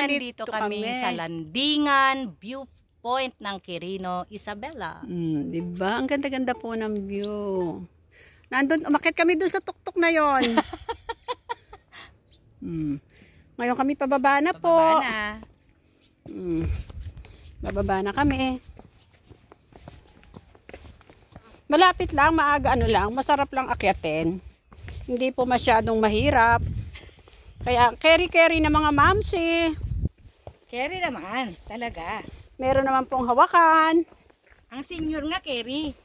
nandito kami sa landingan, viewpoint ng Quirino, Isabela. Diba? Ang ganda-ganda po ng view. Nandun, umakyat kami dun sa tuktok na yon. Ngayon kami pababa na po. Pababa na. Bababa na kami. Malapit lang, maaga ano lang, masarap lang akyatin. Hindi po masyadong mahirap. Kaya carry na mga mamsi. Carry naman, talaga. Meron naman pong hawakan. Ang senior nga carry.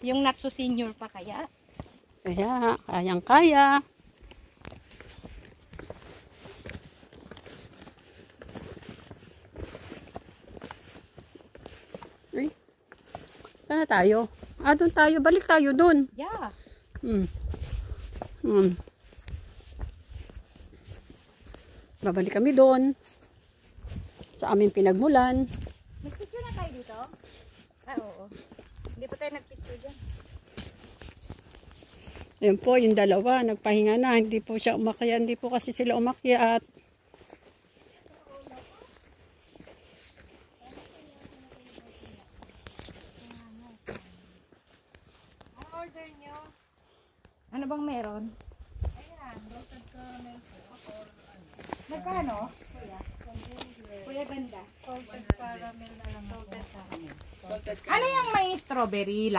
Yung not so senior pa kaya. Kaya, kayang-kaya. Ay, saan na tayo? Doon tayo. Balik tayo doon. Yeah. Babalik kami doon. Sa aming pinagmulan. Nagpicture na tayo dito? Oo. Hindi pa tayo nagpicture dyan. Ayun po, yung dalawa, nagpahinga na. Hindi po siya umakyat. Hindi po kasi sila umakyat. Ang order nyo? Ano bang meron? Ayan, salted caramel. Magkano? Kuya ganda. Salted caramel na lang. Salted caramel. Ano yung may strawberry?